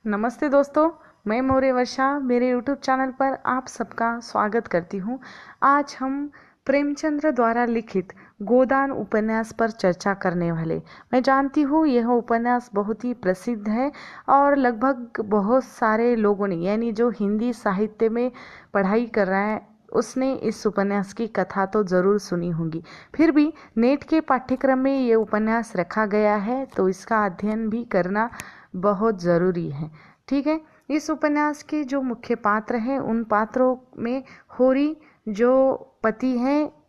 नमस्ते दोस्तों, मैं मौर्य वर्षा मेरे यूट्यूब चैनल पर आप सबका स्वागत करती हूँ। आज हम प्रेमचंद्र द्वारा लिखित गोदान उपन्यास पर चर्चा करने वाले। मैं जानती हूँ यह उपन्यास बहुत ही प्रसिद्ध है और लगभग बहुत सारे लोगों ने, यानी जो हिंदी साहित्य में पढ़ाई कर रहा है, उसने इस उपन्यास की कथा तो ज़रूर सुनी होगी। फिर भी नेट के पाठ्यक्रम में ये उपन्यास रखा गया है तो इसका अध्ययन भी करना बहुत ज़रूरी है। ठीक है। इस उपन्यास के जो मुख्य पात्र हैं उन पात्रों में होरी जो पति है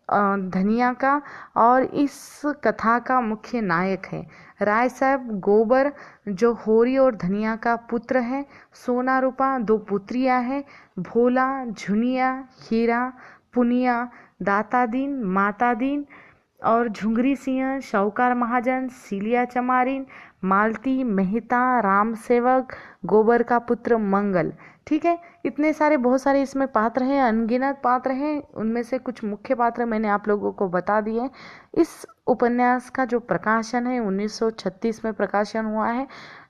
धनिया का, और इस कथा का मुख्य नायक है राय साहब गोबर जो होरी और धनिया का पुत्र है। सोना रूपा दो पुत्रियां हैं, भोला झुनिया हीरा पुनिया दातादीन मातादीन, और झुंगरी सिंह शौकार महाजन सीलिया चमारिन मालती मेहता राम सेवक गोबर का पुत्र मंगल। ठीक है। इतने सारे बहुत सारे इसमें पात्र हैं, अनगिनत पात्र हैं। उनमें से कुछ मुख्य पात्र मैंने आप लोगों को बता दिए। इस उपन्यास का जो प्रकाशन है 1936 में प्रकाशन हुआ है।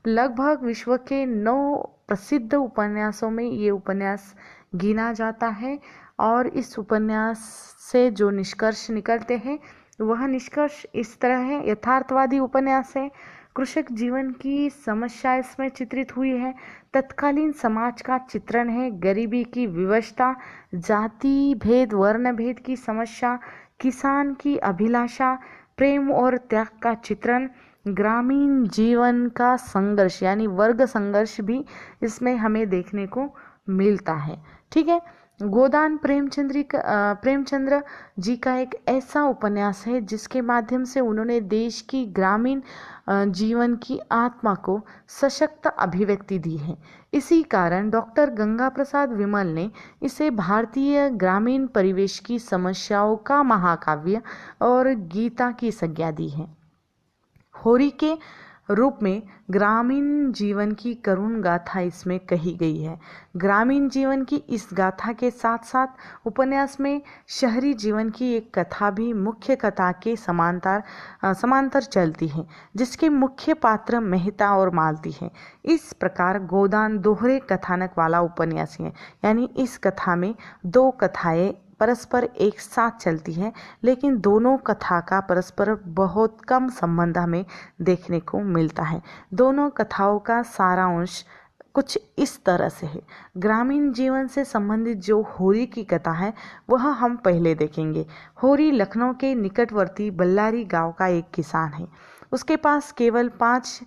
लगभग विश्व के 9 प्रसिद्ध उपन्यासों में ये उपन्यास गिना जाता है। और इस उपन्यास से जो निष्कर्ष निकलते हैं वह निष्कर्ष इस तरह है। यथार्थवादी उपन्यास है। कृषक जीवन की समस्या इसमें चित्रित हुई है। तत्कालीन समाज का चित्रण है। गरीबी की विवशता, जाति भेद, वर्ण भेद की समस्या, किसान की अभिलाषा, प्रेम और त्याग का चित्रण, ग्रामीण जीवन का संघर्ष यानी वर्ग संघर्ष भी इसमें हमें देखने को मिलता है। ठीक है। गोदान प्रेमचंद्र जी का एक ऐसा उपन्यास है जिसके माध्यम से उन्होंने देश की ग्रामीण जीवन की आत्मा को सशक्त अभिव्यक्ति दी है। इसी कारण डॉक्टर गंगा प्रसाद विमल ने इसे भारतीय ग्रामीण परिवेश की समस्याओं का महाकाव्य और गीता की संज्ञा दी है। होरी के रूप में ग्रामीण जीवन की करुण गाथा इसमें कही गई है। ग्रामीण जीवन की इस गाथा के साथ साथ उपन्यास में शहरी जीवन की एक कथा भी मुख्य कथा के समांतर चलती है, जिसके मुख्य पात्र मेहता और मालती हैं। इस प्रकार गोदान दोहरे कथानक वाला उपन्यास है, यानी इस कथा में 2 कथाएं परस्पर एक साथ चलती है, लेकिन दोनों कथा का परस्पर बहुत कम संबंध हमें देखने को मिलता है। दोनों कथाओं का सारांश कुछ इस तरह से है। ग्रामीण जीवन से संबंधित जो होरी की कथा है वह हम पहले देखेंगे। होरी लखनऊ के निकटवर्ती बल्लारी गांव का एक किसान है। उसके पास केवल 5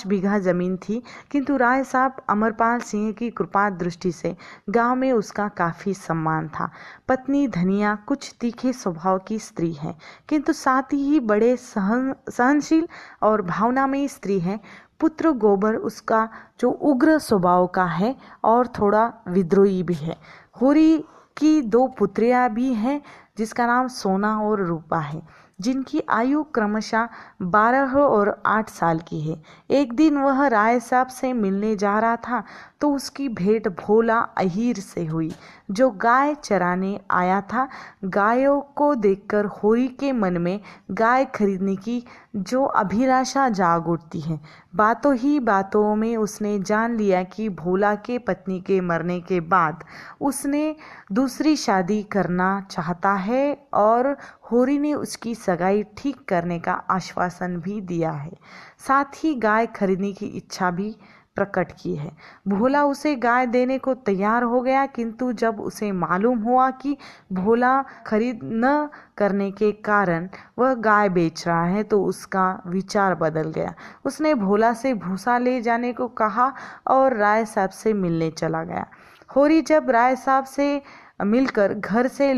बीघा जमीन थी, किंतु राय साहब अमरपाल सिंह की कृपा दृष्टि से गांव में उसका काफी सम्मान था। पत्नी धनिया कुछ तीखे स्वभाव की स्त्री है, किंतु साथ ही बड़े सहनशील और भावनामयी स्त्री है। पुत्र गोबर उसका जो उग्र स्वभाव का है और थोड़ा विद्रोही भी है। होरी की 2 पुत्रियां भी हैं जिसका नाम सोना और रूपा है, जिनकी आयु क्रमशः 12 और 8 साल की है। एक दिन वह राय साहब से मिलने जा रहा था तो उसकी भेंट भोला अहीर से हुई, जो गाय चराने आया था। गायों को देखकर होरी के मन में गाय खरीदने की जो अभिलाषा जाग उठती है। बातों ही बातों में उसने जान लिया कि भोला के पत्नी के मरने के बाद उसने दूसरी शादी करना चाहता है, और होरी ने उसकी सगाई ठीक करने का आश्वासन भी दिया है। साथ ही गाय खरीदने की इच्छा भी प्रकट की है। भोला उसे गाय देने को तैयार हो गया, किंतु जब उसे मालूम हुआ कि भोला खरीद न करने के कारण वह गाय बेच रहा है तो उसका विचार बदल गया। उसने भोला से भूसा ले जाने को कहा और राय साहब से मिलने चला गया। होरी जब राय साहब से मिलकर घर से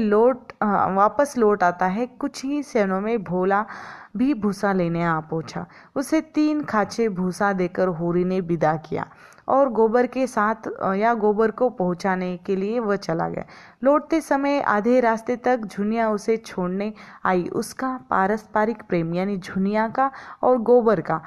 वापस लौट आता है, कुछ ही क्षणों में भोला भी भूसा लेने आ पहुंचा। उसे 3 खांचे भूसा देकर होरी ने विदा किया और गोबर को पहुंचाने के लिए वह चला गया। लौटते समय आधे रास्ते तक झुनिया उसे छोड़ने आई। उसका पारस्परिक प्रेम यानी झुनिया का और गोबर का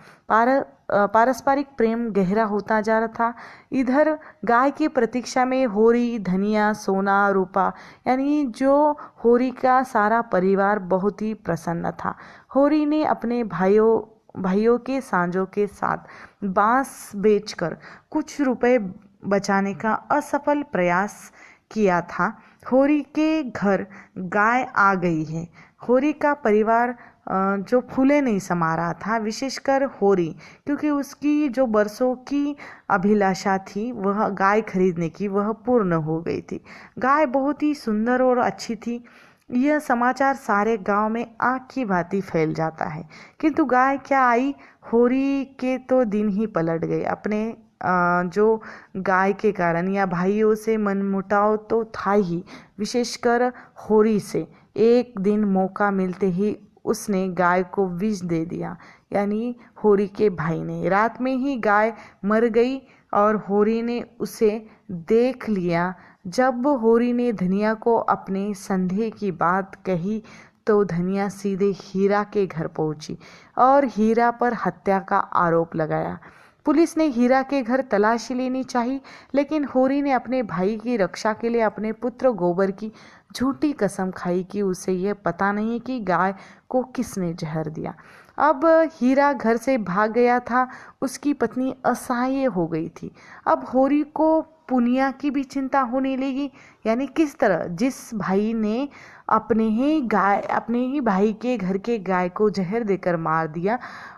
पारस्परिक प्रेम गहरा होता जा रहा था। इधर गाय की प्रतीक्षा में होरी धनिया सोना रूपा यानी जो होरी का सारा परिवार बहुत ही प्रसन्न था। होरी ने अपने भाइयों भाइयों के साँझों के साथ बांस बेचकर कुछ रुपए बचाने का असफल प्रयास किया था। होरी के घर गाय आ गई है। होरी का परिवार जो फूले नहीं समा रहा था, विशेषकर होरी, क्योंकि उसकी जो बरसों की अभिलाषा थी वह गाय खरीदने की, वह पूर्ण हो गई थी। गाय बहुत ही सुंदर और अच्छी थी। यह समाचार सारे गांव में आग की भांति फैल जाता है। किंतु गाय क्या आई, होरी के तो दिन ही पलट गए। अपने जो गाय के कारण या भाइयों से मनमुटाव तो था ही, विशेषकर होरी से। एक दिन मौका मिलते ही उसने गाय को विष दे दिया, यानी होरी के भाई ने। रात में ही गाय मर गई और होरी ने उसे देख लिया। जब होरी ने धनिया को अपने संदेह की बात कही तो धनिया सीधे हीरा के घर पहुंची और हीरा पर हत्या का आरोप लगाया। पुलिस ने हीरा के घर तलाशी लेनी चाहिए, लेकिन होरी ने अपने भाई की रक्षा के लिए अपने पुत्र गोबर की झूठी कसम खाई कि उसे यह पता नहीं कि गाय को किसने जहर दिया। अब हीरा घर से भाग गया था। उसकी पत्नी असहाय हो गई थी। अब होरी को पुनिया की भी चिंता होने लगी, यानी किस तरह जिस भाई ने अपने ही भाई के घर के गाय को जहर देकर मार दिया,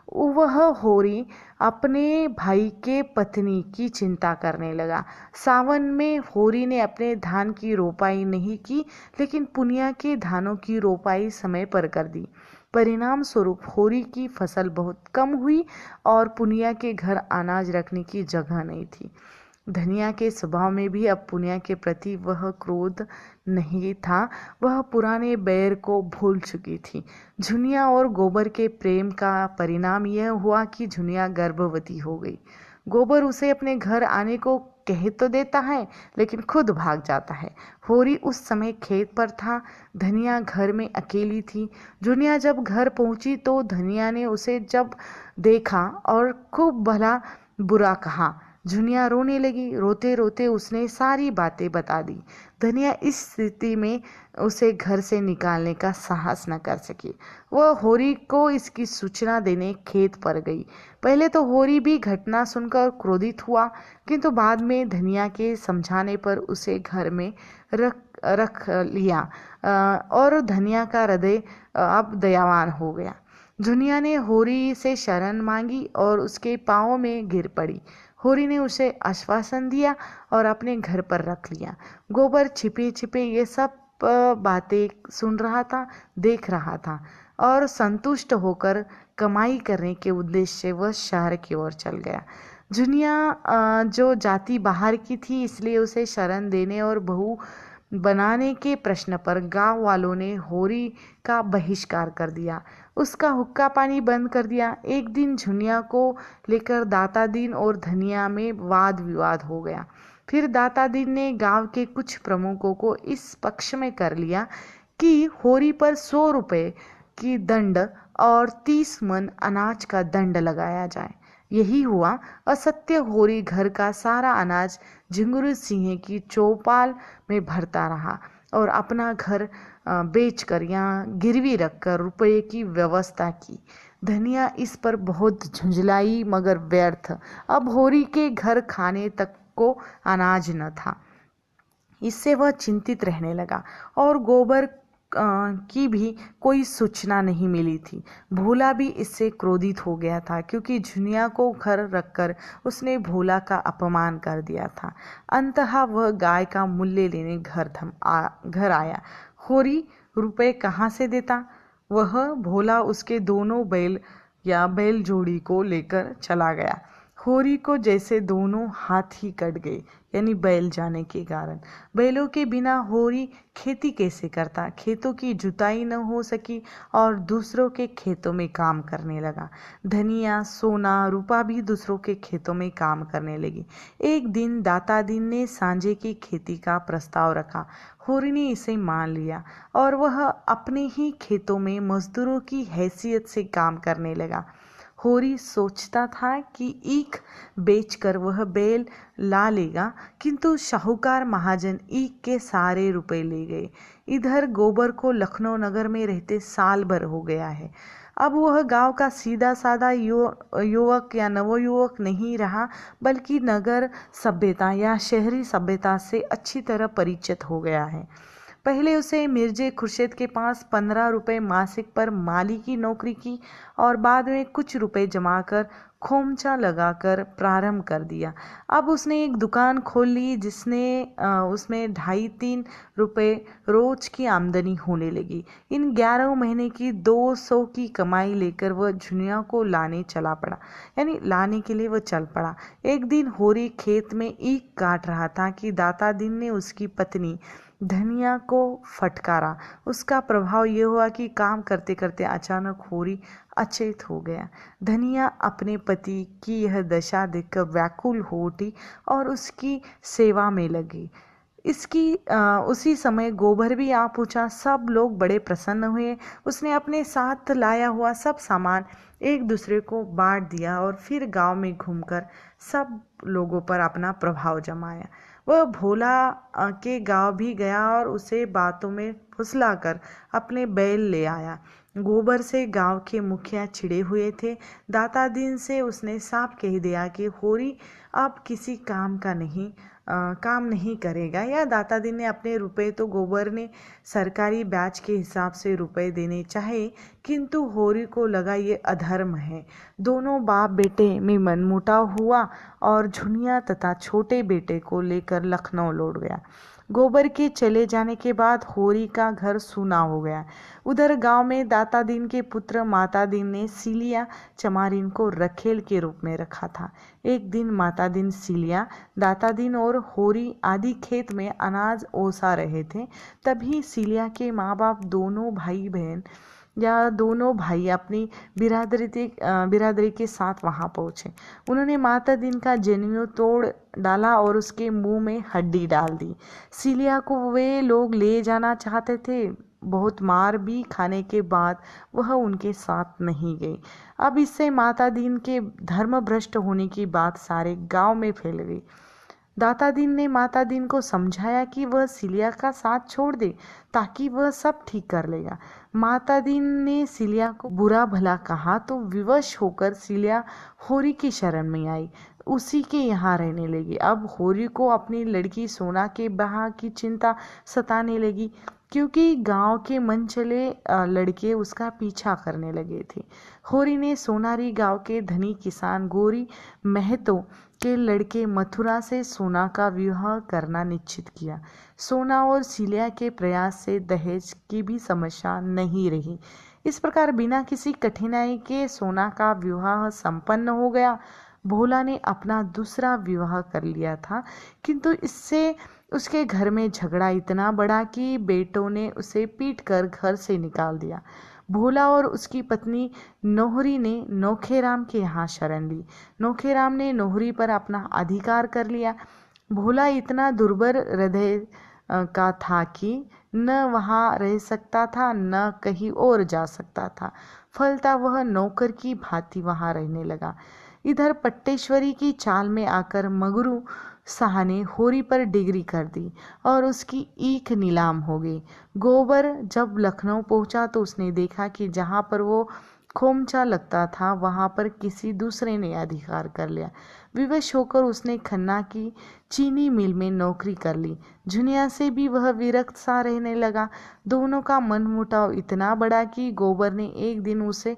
वह होरी अपने भाई के पत्नी की चिंता करने लगा। सावन में होरी ने अपने धान की रोपाई नहीं की, लेकिन पुनिया के धानों की रोपाई समय पर कर दी। परिणाम स्वरूप होरी की फसल बहुत कम हुई और पुनिया के घर अनाज रखने की जगह नहीं थी। धनिया के स्वभाव में भी अब पुनिया के प्रति वह क्रोध नहीं था। वह पुराने बैर को भूल चुकी थी। झुनिया और गोबर के प्रेम का परिणाम यह हुआ कि झुनिया गर्भवती हो गई। गोबर उसे अपने घर आने को कह तो देता है, लेकिन खुद भाग जाता है। होरी उस समय खेत पर था। धनिया घर में अकेली थी। झुनिया जब घर पहुंची तो धनिया ने उसे जब देखा और खूब भला बुरा कहा। झुनिया रोने लगी। रोते रोते उसने सारी बातें बता दी। धनिया इस स्थिति में उसे घर से निकालने का साहस न कर सकी। वह होरी को इसकी सूचना देने खेत पर गई। पहले तो होरी भी घटना सुनकर क्रोधित हुआ, किंतु बाद में धनिया के समझाने पर उसे घर में रख लिया और धनिया का हृदय अब दयावान हो गया। झुनिया ने होरी से शरण मांगी और उसके पांवों में गिर पड़ी। होरी ने उसे आश्वासन दिया और अपने घर पर रख लिया। गोबर छिपे छिपे ये सब बातें सुन रहा था, देख रहा था और संतुष्ट होकर कमाई करने के उद्देश्य से वह शहर की ओर चल गया। झुनिया जो जाति बाहर की थी, इसलिए उसे शरण देने और बहू बनाने के प्रश्न पर गांव वालों ने होरी का बहिष्कार कर दिया। उसका हुक्का पानी बंद कर दिया। एक दिन झुनिया को लेकर दाता दीन और धनिया में वाद विवाद हो गया। फिर दाता दीन ने गांव के कुछ प्रमुखों को इस पक्ष में कर लिया कि होरी पर 100 रुपए की दंड और 30 मन अनाज का दंड लगाया जाए। यही हुआ। असत्य होरी घर का सारा अनाज झिंगुर सिंह की चौपाल में भरता रहा और अपना घर बेचकर या गिरवी रखकर रुपये की व्यवस्था की। धनिया इस पर बहुत झुंझलाई, मगर व्यर्थ। अब होरी के घर खाने तक को अनाज न था। इससे वह चिंतित रहने लगा और गोबर की भी कोई सूचना नहीं मिली थी। भोला भी इससे क्रोधित हो गया था, क्योंकि झुनिया को घर रखकर उसने भोला का अपमान कर दिया था। अंततः वह गाय का मूल्य लेने घर आया। होरी रुपए कहाँ से देता? वह भोला उसके दोनों बैल जोड़ी को लेकर चला गया। होरी को जैसे दोनों हाथ ही कट गए, यानी बैल जाने के कारण। बैलों के बिना होरी खेती कैसे करता? खेतों की जुताई न हो सकी और दूसरों के खेतों में काम करने लगा। धनिया, सोना, रूपा भी दूसरों के खेतों में काम करने लगी। एक दिन दाता दीन ने सांझे की खेती का प्रस्ताव रखा। होरी ने इसे मान लिया और वह अपने ही खेतों में मजदूरों की हैसियत से काम करने लगा। होरी सोचता था कि ईख बेचकर वह बैल ला लेगा, किंतु शाहूकार महाजन ईख के सारे रुपए ले गए। इधर गोबर को लखनऊ नगर में रहते साल भर हो गया है। अब वह गांव का सीधा साधा युवक या नवयुवक नहीं रहा, बल्कि नगर सभ्यता या शहरी सभ्यता से अच्छी तरह परिचित हो गया है। पहले उसे मिर्जे खुर्शीद के पास 15 रुपए मासिक पर माली की नौकरी की और बाद में कुछ रुपए जमा कर खोमचा लगाकर प्रारंभ कर दिया। अब उसने एक दुकान खोल ली जिसने उसमें 2.5-3 रुपए रोज की आमदनी होने लगी। इन 11 महीने की 200 की कमाई लेकर वह झुनिया को लाने चला पड़ा, यानी लाने के लिए वह चल पड़ा। एक दिन होरी खेत में ईख काट रहा था कि दाता दिन ने उसकी पत्नी धनिया को फटकारा। उसका प्रभाव यह हुआ कि काम करते करते अचानक होरी अचेत हो गया। धनिया अपने पति की यह दशा देखकर व्याकुल हो उठी और उसकी सेवा में लगी। उसी समय गोबर भी आ पहुंचा। सब लोग बड़े प्रसन्न हुए। उसने अपने साथ लाया हुआ सब सामान एक दूसरे को बांट दिया और फिर गांव में घूमकर सब लोगों पर अपना प्रभाव जमाया। वह भोला के गांव भी गया और उसे बातों में फुसलाकर अपने बैल ले आया। गोबर से गांव के मुखिया चिढ़े हुए थे। दाता दिन से उसने साफ कह दिया कि होरी अब किसी काम नहीं करेगा। या दाता दिन ने अपने रुपए तो गोबर ने सरकारी ब्याज के हिसाब से रुपए देने चाहे, किंतु होरी को लगा ये अधर्म है। दोनों बाप बेटे में मनमुटाव हुआ और झुनिया तथा छोटे बेटे को लेकर लखनऊ लौट गया। गोबर के चले जाने के बाद होरी का घर सूना हो गया। उधर गांव में दाता दिन के पुत्र माता दिन ने सीलिया चमारिन को रखेल के रूप में रखा था। एक दिन माता दिन सीलिया, दाता दिन और होरी आदि खेत में अनाज ओसा रहे थे। तभी सीलिया के माँ बाप दोनों भाई अपनी बिरादरी के साथ वहां पहुंचे। उन्होंने माता दिन का जनेऊ तोड़ डाला और उसके मुंह में हड्डी डाल दी। सीलिया को वे लोग ले जाना चाहते थे। बहुत मार भी खाने के बाद वह उनके साथ नहीं गई। अब इससे माता दिन के धर्म भ्रष्ट होने की बात सारे गांव में फैल गई। दाता दिन ने माता दिन को समझाया कि वह सीलिया का साथ छोड़ दे, ताकि वह सब ठीक कर लेगा। माता दिन ने सीलिया को बुरा भला कहा तो विवश होकर सीलिया होरी की शरण में आई, उसी के यहाँ रहने लगी। अब होरी को अपनी लड़की सोना के ब्याह की चिंता सताने लगी, क्योंकि गांव के मनचले लड़के उसका पीछा करने लगे थे। होरी ने सोनारी गांव के धनी किसान गोरी महतो के लड़के मथुरा से सोना का विवाह करना निश्चित किया। सोना और सीलिया के प्रयास से दहेज की भी समस्या नहीं रही। इस प्रकार बिना किसी कठिनाई के सोना का विवाह संपन्न हो गया। भोला ने अपना दूसरा विवाह कर लिया था, किंतु इससे उसके घर में झगड़ा इतना बढ़ा कि बेटों ने उसे पीटकर घर से निकाल दिया। भोला और उसकी पत्नी नोहरी ने नौखेराम के यहाँ शरण ली। नौखेराम ने नोहरी पर अपना अधिकार कर लिया। भोला इतना दुर्बल हृदय का था कि न वहाँ रह सकता था न कहीं और जा सकता था। फलता वह नौकर की भांति वहाँ रहने लगा। इधर पट्टेश्वरी की चाल में आकर मगरू शाह ने होरी पर डिग्री कर दी और उसकी ईख नीलाम हो गई। गोबर जब लखनऊ पहुंचा तो उसने देखा कि जहां पर वो खोमचा लगता था वहां पर किसी दूसरे ने अधिकार कर लिया। विवश होकर उसने खन्ना की चीनी मिल में नौकरी कर ली। झुनिया से भी वह विरक्त सा रहने लगा। दोनों का मनमुटाव इतना बड़ा कि गोबर ने एक दिन उसे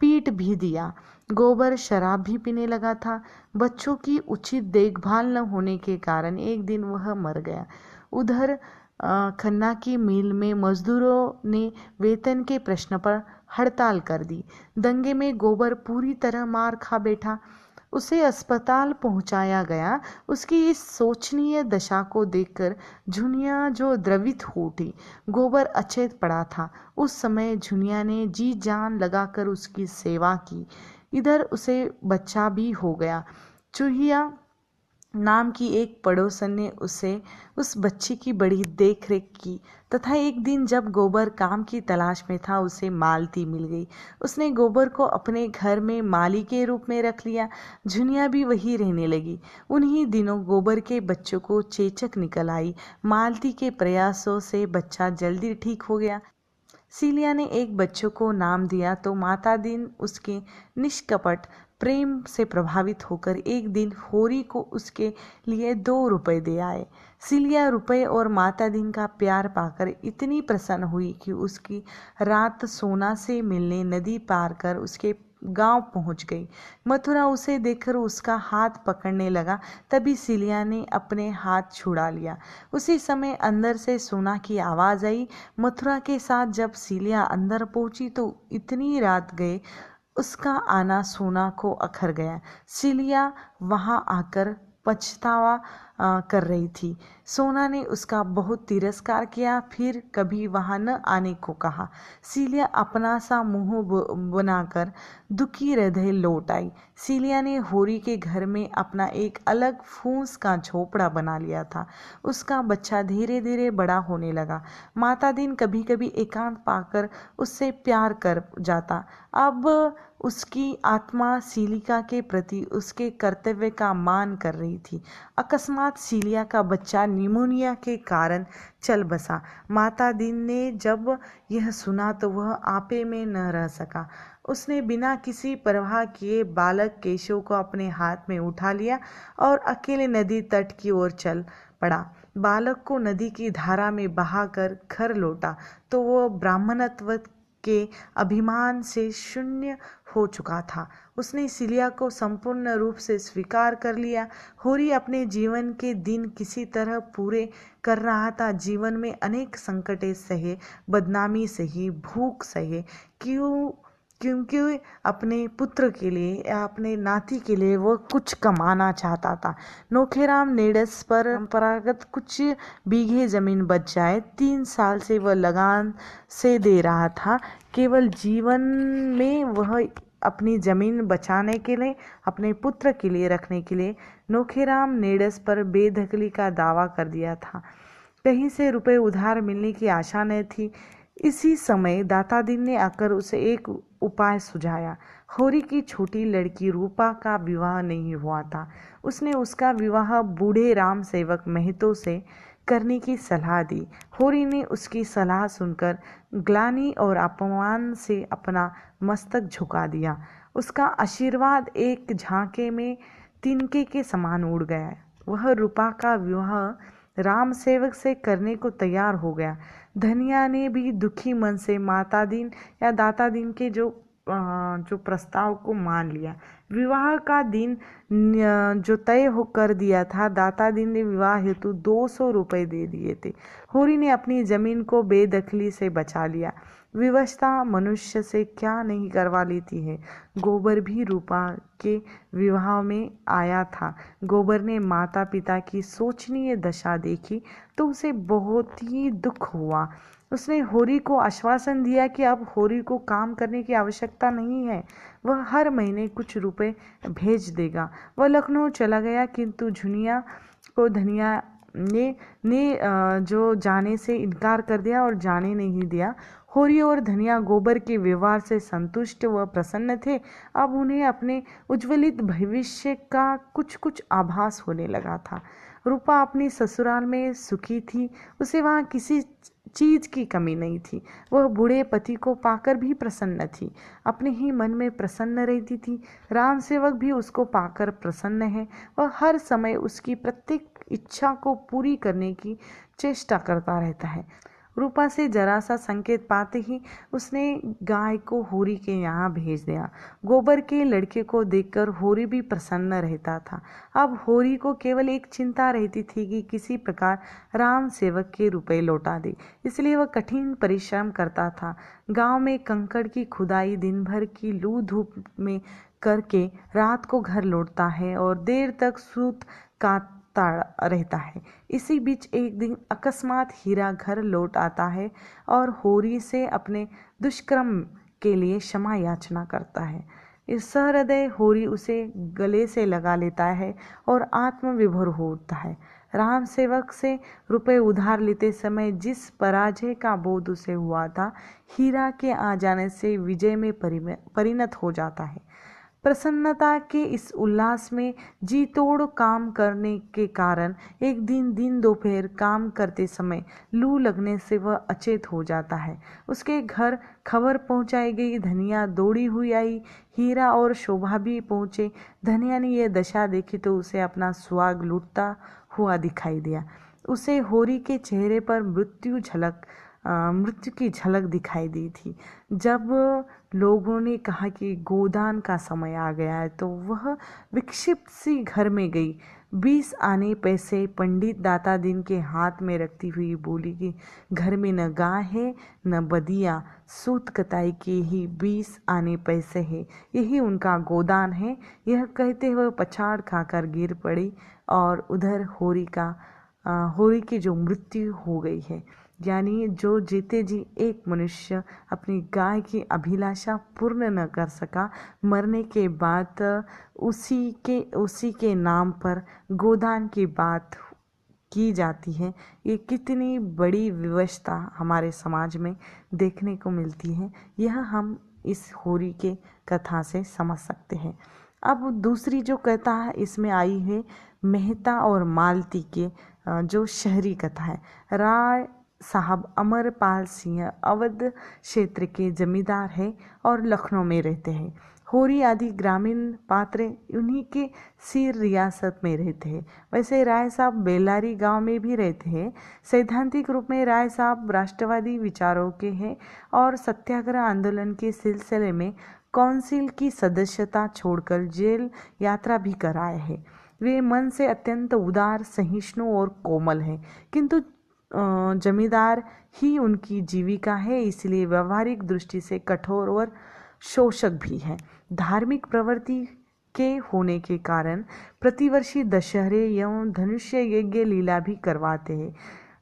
पीट भी दिया। गोबर शराब भी पीने लगा था। बच्चों की उचित देखभाल न होने के कारण एक दिन वह मर गया। उधर खन्ना की मिल में मजदूरों ने वेतन के प्रश्न पर हड़ताल कर दी। दंगे में गोबर पूरी तरह मार खा बैठा। उसे अस्पताल पहुंचाया गया। उसकी इस शोचनीय दशा को देखकर झुनिया जो द्रवित हो उठी। गोबर अचेत पड़ा था। उस समय झुनिया ने जी जान लगाकर उसकी सेवा की। इधर उसे बच्चा भी हो गया। चूहिया नाम की एक पड़ोसन ने उस बच्चे की बड़ी देखरेख की तथा एक दिन जब गोबर काम की तलाश में था उसे मालती मिल गई। उसने गोबर को अपने घर में माली के रूप में रख लिया। झुनिया भी वही रहने लगी। उन्हीं दिनों गोबर के बच्चों को चेचक निकल आई। मालती के प्रयासों से बच्चा जल्दी ठीक हो गया। सीलिया ने एक बच्चे को नाम दिया तो माता दीन उसके निष्कपट प्रेम से प्रभावित होकर एक दिन होरी को उसके लिए 2 रुपए दे आए। सीलिया रुपए और माता दीन का प्यार पाकर इतनी प्रसन्न हुई कि उसकी रात सोना से मिलने नदी पार कर उसके गांव पहुंच गई। मथुरा उसे देखकर उसका हाथ पकड़ने लगा, तभी सीलिया ने अपने हाथ छुड़ा लिया। उसी समय अंदर से सोना की आवाज आई। मथुरा के साथ जब सीलिया अंदर पहुंची तो इतनी रात गए उसका आना सोना को अखर गया। सीलिया वहां आकर पछतावा कर रही थी। सोना ने उसका बहुत तिरस्कार किया, फिर कभी वहां न आने को कहा। सीलिया अपना सा मुंह बनाकर दुखी हृदय लौट आई। सीलिया ने होरी के घर में अपना एक अलग फूस का झोपड़ा बना लिया था। उसका बच्चा धीरे धीरे बड़ा होने लगा। माता दीन कभी कभी एकांत पाकर उससे प्यार कर जाता। अब उसकी आत्मा सीलिका के प्रति उसके कर्तव्य का मान कर रही थी। अकस्मात सीलिया का बच्चा निमोनिया के कारण चल बसा। माता दीन ने जब यह सुना तो वह आपे में न रह सका। उसने बिना किसी परवाह किए बालक केशव को अपने हाथ में उठा लिया और अकेले नदी तट की ओर चल पड़ा। बालक को नदी की धारा में बहाकर घर लौटा तो वह ब्राह्मणत्व के अभिमान से शून्य हो चुका था। उसने सीलिया को संपूर्ण रूप से स्वीकार कर लिया। होरी अपने जीवन के दिन किसी तरह पूरे कर रहा था। जीवन में अनेक संकटें सहे, बदनामी सही, भूख सहे, क्योंकि अपने पुत्र के लिए या अपने नाती के लिए वो कुछ कमाना चाहता था। नोखेराम नेडस पर परंपरागत कुछ बीघे जमीन बच जाए। 3 साल से वह लगान से दे रहा था। केवल जीवन में वह अपनी जमीन बचाने के लिए, अपने पुत्र के लिए रखने के लिए नोखेराम नेडस पर बेदखली का दावा कर दिया था। कहीं से रुपए उधार मिलने की आशा न थी। इसी समय दाता दीन ने आकर उसे एक उपाय सुझाया। होरी की छोटी लड़की रूपा का विवाह नहीं हुआ था। उसने उसका विवाह बूढ़े राम सेवक महतो से करने की सलाह दी। होरी ने उसकी सलाह सुनकर ग्लानि और अपमान से अपना मस्तक झुका दिया। उसका आशीर्वाद एक झांके में तिनके के समान उड़ गया। वह रूपा का विवाह राम सेवक से करने को तैयार हो गया। धनिया ने भी दुखी मन से माता दीन या दाता दीन के जो प्रस्ताव को मान लिया। विवाह का दिन जो तय हो कर दिया था, दाता दीन ने विवाह हेतु 200 रुपए दे दिए थे। होरी ने अपनी जमीन को बेदखली से बचा लिया। विवशता मनुष्य से क्या नहीं करवा लेती है। गोबर भी रूपा के विवाह में आया था। गोबर ने माता पिता की शोचनीय दशा देखी तो उसे बहुत ही दुख हुआ। उसने होरी को आश्वासन दिया कि अब होरी को काम करने की आवश्यकता नहीं है, वह हर महीने कुछ रुपए भेज देगा। वह लखनऊ चला गया, किंतु झुनिया को धनिया ने जो जाने से इनकार कर दिया और जाने नहीं दिया। होरी और धनिया गोबर के व्यवहार से संतुष्ट व प्रसन्न थे। अब उन्हें अपने उज्ज्वलित भविष्य का कुछ कुछ आभास होने लगा था। रूपा अपनी ससुराल में सुखी थी। उसे वहाँ किसी चीज की कमी नहीं थी। वह बूढ़े पति को पाकर भी प्रसन्न थी। अपने ही मन में प्रसन्न रहती थी। राम सेवक भी उसको पाकर प्रसन्न है। वह हर समय उसकी प्रत्येक इच्छा को पूरी करने की चेष्टा करता रहता है। रूपा से जरा सा संकेत पाते ही उसने गाय को होरी के यहाँ भेज दिया। गोबर के लड़के को देखकर होरी भी प्रसन्न रहता था। अब होरी को केवल एक चिंता रहती थी कि किसी प्रकार राम सेवक के रुपए लौटा दे। इसलिए वह कठिन परिश्रम करता था। गांव में कंकड़ की खुदाई दिन भर की लू धूप में करके रात को घर लौटता है और देर तक सूत काटता रहता है। इसी बीच एक दिन अकस्मात हीरा घर लौट आता है और होरी से अपने दुष्कर्म के लिए क्षमा याचना करता है। इस सहृदय होरी उसे गले से लगा लेता है और आत्मविभोर हो उठता है। राम सेवक से रुपए उधार लेते समय जिस पराजय का बोध उसे हुआ था, हीरा के आ जाने से विजय में परिणत हो जाता है। प्रसन्नता के इस उल्लास में जी तोड़ काम करने के कारण एक दिन दोपहर काम करते समय लू लगने से वह अचेत हो जाता है। उसके घर खबर पहुंचाई गई। धनिया दौड़ी हुई आई। हीरा और शोभा भी पहुंचे। धनिया ने यह दशा देखी तो उसे अपना सुहाग लूटता हुआ दिखाई दिया। उसे होरी के चेहरे पर मृत्यु की झलक दिखाई दी थी। जब लोगों ने कहा कि गोदान का समय आ गया है तो वह विक्षिप्त सी घर में गई। 20 आने पैसे पंडित दाता दिन के हाथ में रखती हुई बोली कि घर में न गाय है न बदिया, सूत कताई के ही 20 आने पैसे है, यही उनका गोदान है। यह कहते हुए पछाड़ खाकर गिर पड़ी और उधर होरी की जो मृत्यु हो गई है। यानी जो जीते जी एक मनुष्य अपनी गाय की अभिलाषा पूर्ण न कर सका, मरने के बाद उसी के नाम पर गोदान की बात की जाती है। ये कितनी बड़ी विवशता हमारे समाज में देखने को मिलती है, यह हम इस होरी के कथा से समझ सकते हैं। अब दूसरी जो कथा है इसमें आई है मेहता और मालती के जो शहरी कथा है। राय साहब अमरपाल सिंह अवध क्षेत्र के जमींदार हैं और लखनऊ में रहते हैं। होरी आदि ग्रामीण पात्र उन्हीं के सिर रियासत में रहते हैं। वैसे राय साहब बेलारी गांव में भी रहते हैं। सैद्धांतिक रूप में राय साहब राष्ट्रवादी विचारों के हैं और सत्याग्रह आंदोलन के सिलसिले में काउंसिल की सदस्यता छोड़कर जेल यात्रा भी कराए हैं। वे मन से अत्यंत उदार, सहिष्णु और कोमल हैं, किंतु जमींदार ही उनकी जीविका है, इसलिए व्यवहारिक दृष्टि से कठोर और शोषक भी हैं। धार्मिक प्रवृत्ति के होने के कारण प्रतिवर्षी दशहरे एवं धनुष्य यज्ञ लीला भी करवाते हैं।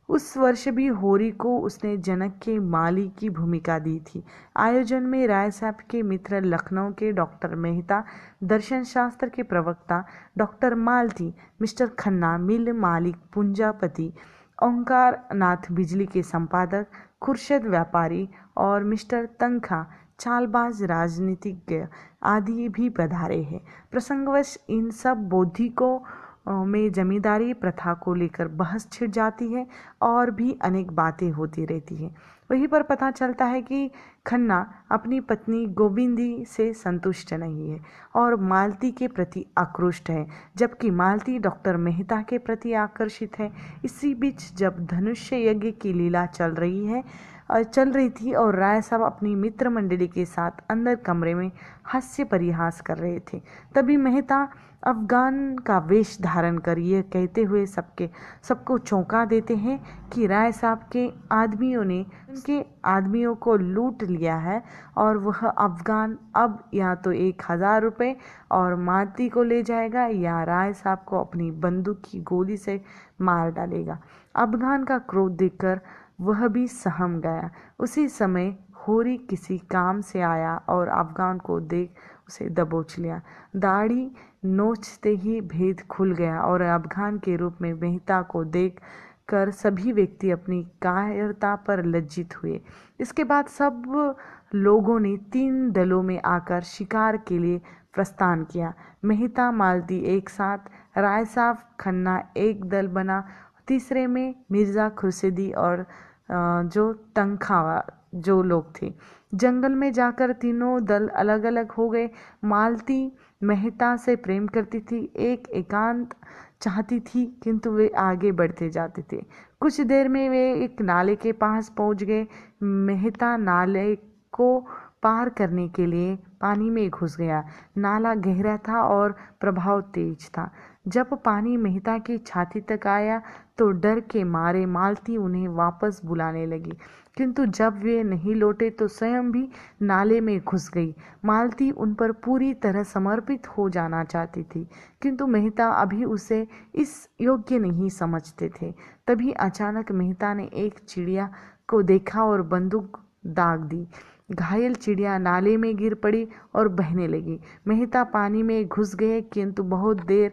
उस वर्ष भी होरी को उसने जनक के माली की भूमिका दी थी। आयोजन में राय साहब के मित्र लखनऊ के डॉक्टर मेहता, दर्शन शास्त्र के प्रवक्ता डॉक्टर मालती, मिस्टर खन्ना मिल मालिक पूंजापति, ओंकार नाथ बिजली के संपादक, खुर्शद व्यापारी और मिस्टर तंखा चालबाज राजनीतिज्ञ आदि भी पधारे हैं। प्रसंगवश इन सब बौद्धिकों में जमींदारी प्रथा को लेकर बहस छिड़ जाती है और भी अनेक बातें होती रहती हैं। वहीं पर पता चलता है कि खन्ना अपनी पत्नी गोविंदी से संतुष्ट नहीं है और मालती के प्रति आक्रुष्ट है, जबकि मालती डॉक्टर मेहता के प्रति आकर्षित है। इसी बीच जब धनुष्य यज्ञ की लीला चल रही थी और राय साहब अपनी मित्र मंडली के साथ अंदर कमरे में हास्य परिहास कर रहे थे, तभी मेहता अफगान का वेश धारण कर यह कहते हुए सबको चौंका देते हैं कि राय साहब के आदमियों ने उनके आदमियों को लूट लिया है और वह अफगान अब या तो 1000 रुपये और मालती को ले जाएगा या राय साहब को अपनी बंदूक की गोली से मार डालेगा। अफगान का क्रोध देखकर वह भी सहम गया। उसी समय होरी किसी काम से आया और अफगान को देख उसे दबोच लिया। दाढ़ी नोचते ही भेद खुल गया और अफगान के रूप में मेहता को देख कर सभी व्यक्ति अपनी कायरता पर लज्जित हुए। इसके बाद सब लोगों ने 3 दलों में आकर शिकार के लिए प्रस्थान किया। मेहता मालती एक साथ, राय साहब खन्ना एक दल बना, तीसरे में मिर्जा खुर्शीदी और जो तंखावा जो लोग थे। जंगल में जाकर तीनों दल अलग अलग हो गए। मालती मेहता से प्रेम करती थी, एक एकांत चाहती थी, किंतु वे आगे बढ़ते जाते थे। कुछ देर में वे एक नाले के पास पहुंच गए। मेहता नाले को पार करने के लिए पानी में घुस गया। नाला गहरा था और प्रभाव तेज था। जब पानी मेहता की छाती तक आया तो डर के मारे मालती उन्हें वापस बुलाने लगी, किंतु जब वे नहीं लौटे तो स्वयं भी नाले में घुस गई। मालती उन पर पूरी तरह समर्पित हो जाना चाहती थी, किंतु मेहता अभी उसे इस योग्य नहीं समझते थे। तभी अचानक मेहता ने एक चिड़िया को देखा और बंदूक दाग दी। घायल चिड़िया नाले में गिर पड़ी और बहने लगी। मेहता पानी में घुस गए, किंतु बहुत देर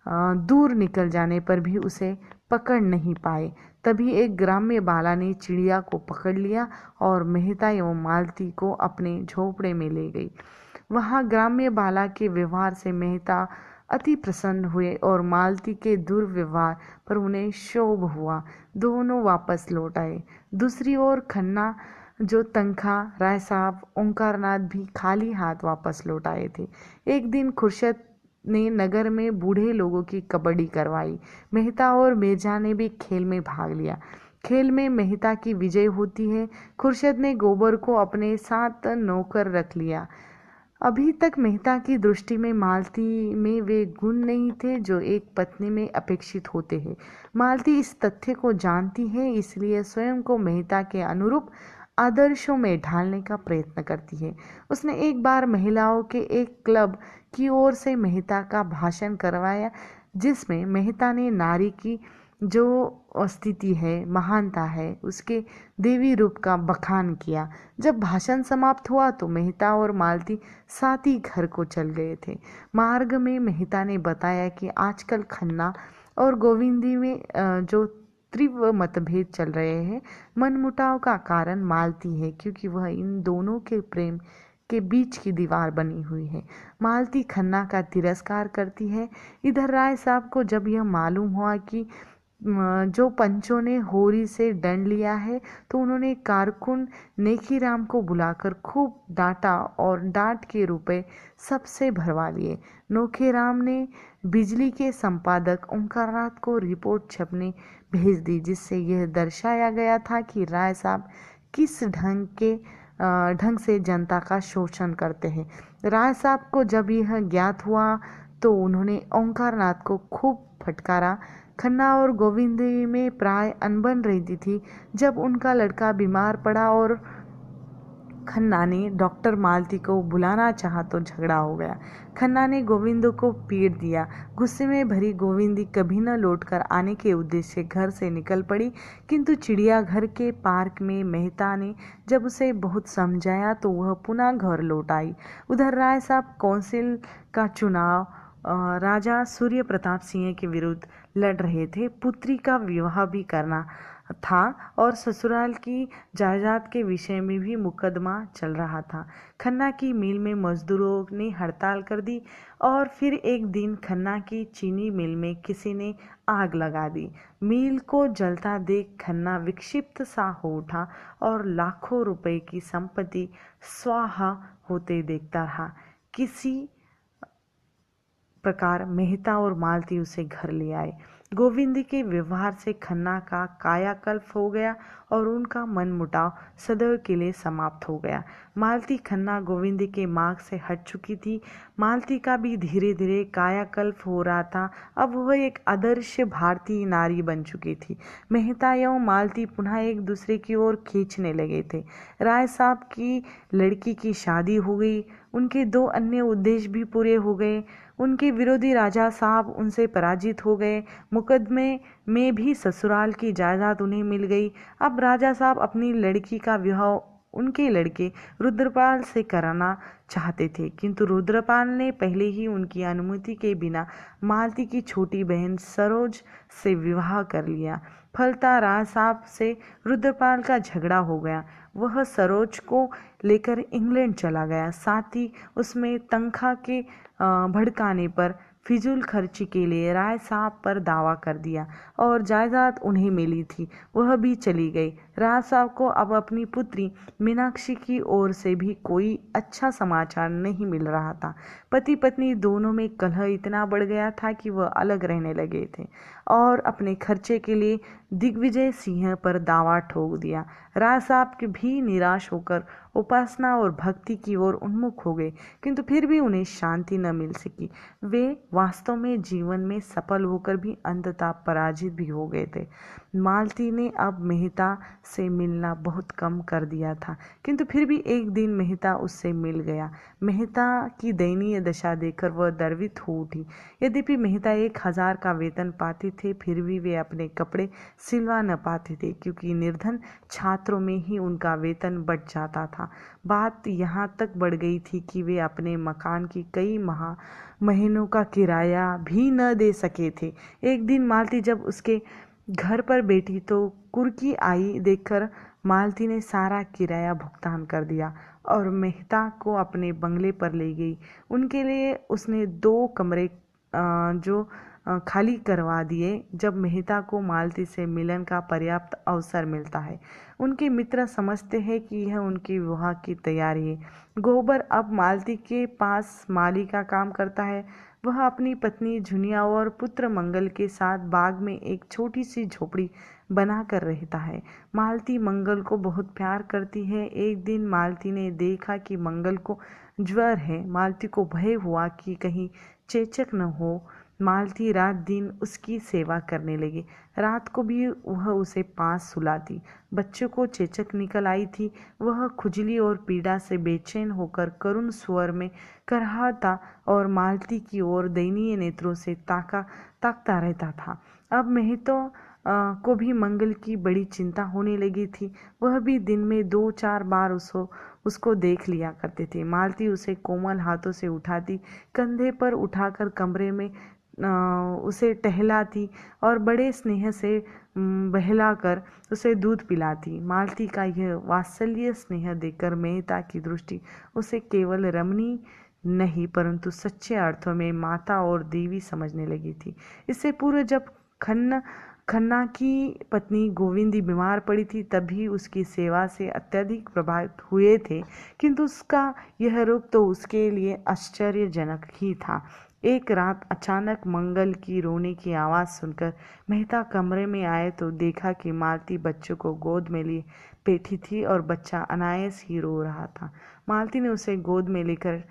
दूर निकल जाने पर भी उसे पकड़ नहीं पाए। तभी एक ग्राम्य बाला ने चिड़िया को पकड़ लिया और मेहता एवं मालती को अपने झोपड़े में ले गई। वहाँ ग्राम्य बाला के व्यवहार से मेहता अति प्रसन्न हुए और मालती के दुर्व्यवहार पर उन्हें क्षोभ हुआ। दोनों वापस लौट आए। दूसरी ओर खन्ना, जो तनखा, राय साहब, ओंकारनाथ भी खाली हाथ वापस लौट आए थे। एक दिन खुर्शद ने नगर में बूढ़े लोगों की कबड्डी करवाई। मेहता और मिर्जा ने भी खेल में भाग लिया। खेल में मेहता की विजय होती है। खुर्शद ने गोबर को अपने साथ नौकर रख लिया। अभी तक मेहता की दृष्टि में मालती में वे गुण नहीं थे जो एक पत्नी में अपेक्षित होते हैं। मालती इस तथ्य को जानती है, इसलिए स्वयं को मेहता के अनुरूप आदर्शों में ढालने का प्रयत्न करती है। उसने एक बार महिलाओं के एक क्लब की ओर से मेहता का भाषण करवाया, जिसमें मेहता ने नारी की जो स्थिति है, महानता है, उसके देवी रूप का बखान किया। जब भाषण समाप्त हुआ तो मेहता और मालती साथ ही घर को चल गए थे। मार्ग में मेहता ने बताया कि आजकल खन्ना और गोविंदी में जो तीव्र मतभेद चल रहे हैं, मनमुटाव का कारण मालती है, क्योंकि वह इन दोनों के प्रेम के बीच की दीवार बनी हुई है। मालती खन्ना का तिरस्कार करती है। इधर राय साहब को जब यह मालूम हुआ कि जो पंचों ने होरी से दंड लिया है, तो उन्होंने कारकुन नेकीराम को बुलाकर खूब डांटा और डांट के रुपए सबसे भरवा लिए। नोखेराम ने बिजली के संपादक ओंकारनाथ को रिपोर्ट छपने भेज दी, जिससे यह दर्शाया गया था कि राय साहब किस ढंग से जनता का शोषण करते हैं। राय साहब को जब यह ज्ञात हुआ तो उन्होंने ओंकारनाथ को खूब फटकारा। खन्ना और गोविंदी में प्राय अनबन रहती थी। जब उनका लड़का बीमार पड़ा और खन्ना ने डॉक्टर मालती को बुलाना चाहा तो झगड़ा हो गया। खन्ना ने गोविंद को पीट दिया। गुस्से में भरी गोविंदी कभी न लौटकर आने के उद्देश्य से घर से निकल पड़ी, किंतु चिड़ियाघर के पार्क में मेहता ने जब उसे बहुत समझाया तो वह पुनः घर लौट आई। उधर राय साहब कौंसिल का चुनाव राजा सूर्य प्रताप सिंह के विरुद्ध लड़ रहे थे। पुत्री का विवाह भी करना था और ससुराल की जायदाद के विषय में भी मुकदमा चल रहा था। खन्ना की मिल में मजदूरों ने हड़ताल कर दी और फिर एक दिन खन्ना की चीनी मिल में किसी ने आग लगा दी। मिल को जलता देख खन्ना विक्षिप्त सा हो उठा और लाखों रुपए की संपत्ति स्वाहा होते देखता रहा। किसी प्रकार मेहता और मालती उसे घर ले आए। गोविंद के व्यवहार से खन्ना का कायाकल्प हो गया और उनका मनमुटाव सदैव के लिए समाप्त हो गया। मालती खन्ना गोविंद के मार्ग से हट चुकी थी। मालती का भी धीरे धीरे कायाकल्प हो रहा था। अब वह एक आदर्श भारतीय नारी बन चुकी थी। मेहता एवं मालती पुनः एक दूसरे की ओर खींचने लगे थे। राय साहब की लड़की की शादी हो गई। उनके दो अन्य उद्देश्य भी पूरे हो गए। उनके विरोधी राजा साहब उनसे पराजित हो गए। मुकदमे में भी ससुराल की जायदाद उन्हें मिल गई। अब राजा साहब अपनी लड़की का विवाह उनके लड़के रुद्रपाल से कराना चाहते थे, किंतु रुद्रपाल ने पहले ही उनकी अनुमति के बिना मालती की छोटी बहन सरोज से विवाह कर लिया। फलतः राय साहब से रुद्रपाल का झगड़ा हो गया। वह सरोज को लेकर इंग्लैंड चला गया। साथ ही उसमें तनख्वाह के भड़काने पर फिजूल खर्ची के लिए राय साहब पर दावा कर दिया और जायदाद उन्हें मिली थी, वह भी चली गई। राय साहब को अब अपनी पुत्री मीनाक्षी की ओर से भी कोई अच्छा समाचार नहीं मिल रहा था। पति पत्नी दोनों में कलह इतना बढ़ गया था कि वह अलग रहने लगे थे और अपने खर्चे के लिए दिग्विजय सिंह पर दावा ठोक दिया। राय साहब भी निराश होकर उपासना और भक्ति की ओर उन्मुख हो गए, किंतु फिर भी उन्हें शांति न मिल सकी। वे वास्तव में जीवन में सफल होकर भी अंततः पराजित भी हो गए थे। मालती ने अब मेहता से मिलना बहुत कम कर दिया था, किंतु फिर भी एक दिन मेहता उससे मिल गया। मेहता की दयनीय दशा देखकर वह द्रवित हो उठी। यद्यपि मेहता 1000 का वेतन पाते थे, फिर भी वे अपने कपड़े सिलवा न पाते थे, क्योंकि निर्धन छात्रों में ही उनका वेतन बच जाता था। बात यहाँ तक बढ़ गई थी कि वे अपने मकान की कई महीनों का किराया भी न दे सके थे। एक दिन मालती जब उसके घर पर बैठी तो कुर्की आई देखकर मालती ने सारा किराया भुगतान कर दिया और मेहता को अपने बंगले पर ले गई। उनके लिए उसने 2 कमरे जो खाली करवा दिए। जब मेहता को मालती से मिलन का पर्याप्त अवसर मिलता है, उनके मित्र समझते हैं कि यह उनके विवाह की तैयारी है। गोबर अब मालती के पास माली का काम करता है। वह अपनी पत्नी झुनिया और पुत्र मंगल के साथ बाग में एक छोटी सी झोपड़ी बनाकर रहता है। मालती मंगल को बहुत प्यार करती है। एक दिन मालती ने देखा कि मंगल को ज्वर है। मालती को भय हुआ कि कहीं चेचक न हो। मालती रात दिन उसकी सेवा करने लगी। रात को भी वह उसे पास सुलाती। बच्चे को चेचक निकल आई थी। वह खुजली और पीड़ा से बेचैन होकर करुण स्वर में कराहता और मालती की ओर दयनीय नेत्रों से ताकता रहता था। अब महतो को भी मंगल की बड़ी चिंता होने लगी थी। वह भी दिन में 2-4 बार उसको देख लिया करते थे। मालती उसे कोमल हाथों से उठाती, कंधे पर उठाकर कमरे में उसे टहलाती और बड़े स्नेह से बहलाकर उसे दूध पिलाती। मालती का यह वात्सल्य स्नेह देखकर मेहता की दृष्टि उसे केवल रमणी नहीं परंतु सच्चे अर्थों में माता और देवी समझने लगी थी। इससे पूर्व जब खन्ना की पत्नी गोविंदी बीमार पड़ी थी, तभी उसकी सेवा से अत्यधिक प्रभावित हुए थे, किंतु उसका यह रूप तो उसके लिए आश्चर्यजनक ही था। एक रात अचानक मंगल की रोने की आवाज़ सुनकर मेहता कमरे में आए तो देखा कि मालती बच्चों को गोद में लिए बैठी थी और बच्चा अनायास ही रो रहा था। मालती ने उसे गोद में लेकर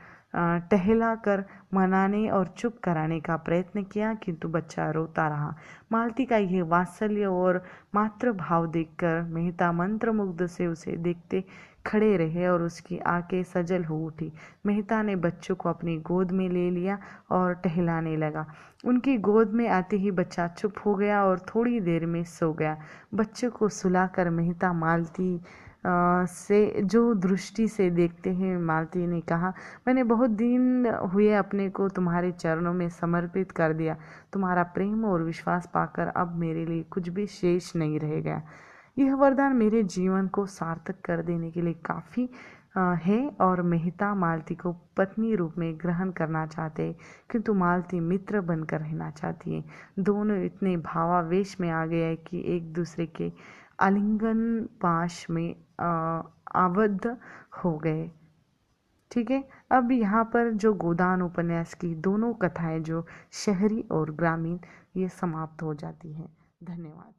टहला कर मनाने और चुप कराने का प्रयत्न किया, किंतु बच्चा रोता रहा। मालती का यह वात्सल्य और मातृ भाव देखकर मेहता मंत्रमुग्ध से उसे देखते खड़े रहे और उसकी आंखें सजल हो उठी। मेहता ने बच्चों को अपनी गोद में ले लिया और टहलाने लगा। उनकी गोद में आते ही बच्चा चुप हो गया और थोड़ी देर में सो गया। बच्चों को सुलाकर मेहता मालती से जो दृष्टि से देखते हैं, मालती ने कहा, मैंने बहुत दिन हुए अपने को तुम्हारे चरणों में समर्पित कर दिया। तुम्हारा प्रेम और विश्वास पाकर अब मेरे लिए कुछ भी शेष नहीं रह गया। यह वरदान मेरे जीवन को सार्थक कर देने के लिए काफ़ी है। और मेहता मालती को पत्नी रूप में ग्रहण करना चाहते हैं, किंतु मालती मित्र बनकर रहना चाहती है। दोनों इतने भावावेश में आ गए कि एक दूसरे के आलिंगन पाश में आबद्ध हो गए। ठीक है। अब यहाँ पर जो गोदान उपन्यास की दोनों कथाएं, जो शहरी और ग्रामीण, ये समाप्त हो जाती हैं। धन्यवाद।